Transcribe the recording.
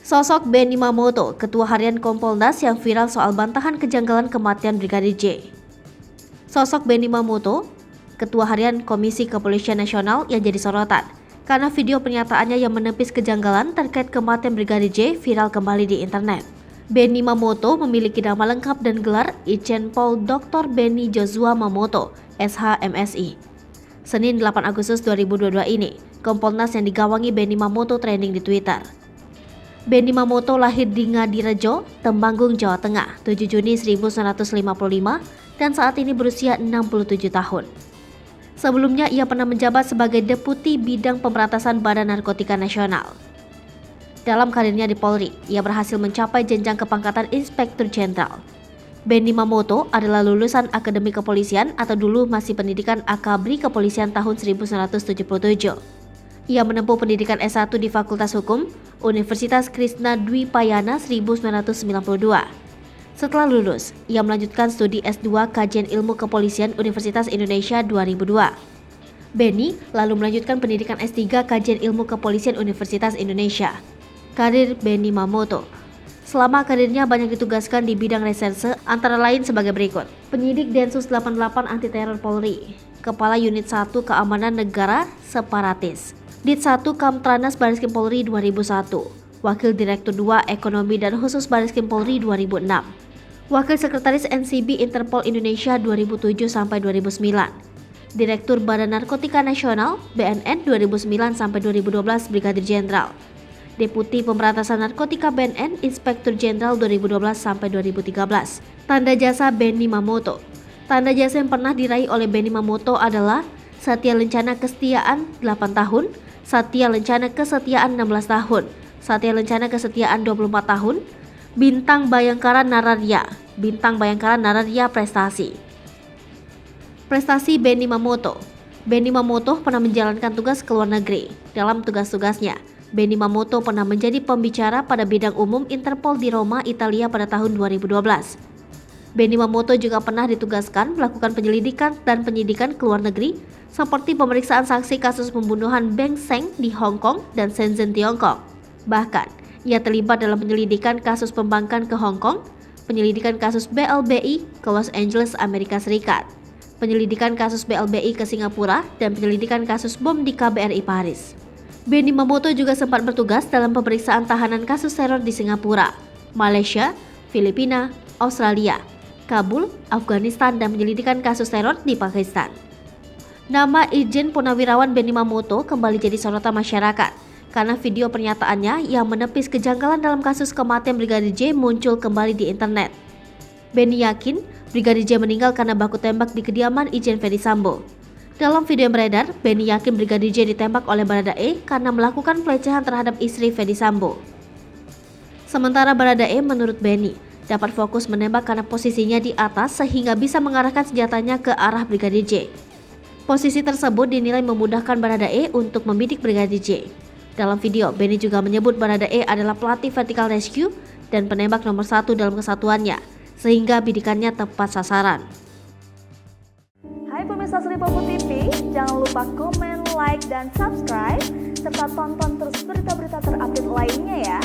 Sosok Benny Mamoto, Ketua Harian Kompolnas yang viral soal bantahan kejanggalan kematian Brigadir J. Sosok Benny Mamoto, Ketua Harian Komisi Kepolisian Nasional yang jadi sorotan karena video pernyataannya yang menepis kejanggalan terkait kematian Brigadir J viral kembali di internet. Benny Mamoto memiliki nama lengkap dan gelar Irjen Pol Dr. Benny Joshua Mamoto, SH MSI. Senin 8 Agustus 2022 ini, Kompolnas yang digawangi Benny Mamoto trending di Twitter. Benny Mamoto lahir di Ngadirejo, Temanggung, Jawa Tengah, 7 Juni 1955 dan saat ini berusia 67 tahun. Sebelumnya ia pernah menjabat sebagai Deputi Bidang Pemberantasan Badan Narkotika Nasional. Dalam karirnya di Polri, ia berhasil mencapai jenjang kepangkatan Inspektur Jenderal. Benny Mamoto adalah lulusan Akademi Kepolisian atau dulu masih pendidikan Akabri Kepolisian tahun 1977. Ia menempuh pendidikan S1 di Fakultas Hukum Universitas Krishna Dwi Payana 1992. Setelah lulus, ia melanjutkan studi S2 Kajian Ilmu Kepolisian Universitas Indonesia 2002. Benny lalu melanjutkan pendidikan S3 Kajian Ilmu Kepolisian Universitas Indonesia. Karir Benny Mamoto. Selama karirnya banyak ditugaskan di bidang reserse antara lain sebagai berikut. Penyidik Densus 88 Anti Teror Polri, Kepala Unit 1 Keamanan Negara Separatis, Dit 1 Kamtranas Bariskim Polri 2001, Wakil Direktur 2 Ekonomi dan Khusus Bariskim Polri 2006, Wakil Sekretaris NCB Interpol Indonesia 2007 sampai 2009, Direktur Badan Narkotika Nasional BNN 2009 sampai 2012 Brigadir Jenderal, Deputi Pemberantasan Narkotika BNN Inspektur Jenderal 2012 sampai 2013. Tanda jasa Benny Mamoto. Tanda jasa yang pernah diraih oleh Benny Mamoto adalah Satya Lencana Kesetiaan 8 tahun, Satya Lencana Kesetiaan 16 tahun, Satya Lencana Kesetiaan 24 tahun, Bintang Bayangkara Nararya, Bintang Bayangkara Nararya Prestasi. Prestasi Benny Mamoto. Benny Mamoto pernah menjalankan tugas ke luar negeri. Dalam tugas-tugasnya, Benny Mamoto pernah menjadi pembicara pada bidang umum Interpol di Roma, Italia pada tahun 2012. Benny Mamoto juga pernah ditugaskan melakukan penyelidikan dan penyidikan ke luar negeri seperti pemeriksaan saksi kasus pembunuhan Beng Seng di Hong Kong dan Shenzhen, Tiongkok. Bahkan, ia terlibat dalam penyelidikan kasus pembangkangan ke Hong Kong, penyelidikan kasus BLBI ke Los Angeles, Amerika Serikat, penyelidikan kasus BLBI ke Singapura, dan penyelidikan kasus bom di KBRI Paris. Benny Mamoto juga sempat bertugas dalam pemeriksaan tahanan kasus teror di Singapura, Malaysia, Filipina, Australia, Kabul, Afghanistan, dan penyelidikan kasus teror di Pakistan. Nama Irjen Purnawirawan Benny Mamoto kembali jadi sorotan masyarakat karena video pernyataannya yang menepis kejanggalan dalam kasus kematian Brigadir J muncul kembali di internet. Benny yakin Brigadir J meninggal karena baku tembak di kediaman Irjen Ferdy Sambo. Dalam video yang beredar, Benny yakin Brigadir J ditembak oleh Baradae karena melakukan pelecehan terhadap istri Ferdy Sambo. Sementara Baradae menurut Benny dapat fokus menembak karena posisinya di atas sehingga bisa mengarahkan senjatanya ke arah Brigadir J. Posisi tersebut dinilai memudahkan Baradae untuk membidik Brigadir J. Dalam video, Benny juga menyebut Baradae adalah pelatih vertical rescue dan penembak nomor 1 dalam kesatuannya, sehingga bidikannya tepat sasaran. Hai pemirsa Sri Popo TV, jangan lupa komen, like, dan subscribe, serta tonton terus berita-berita terupdate lainnya ya.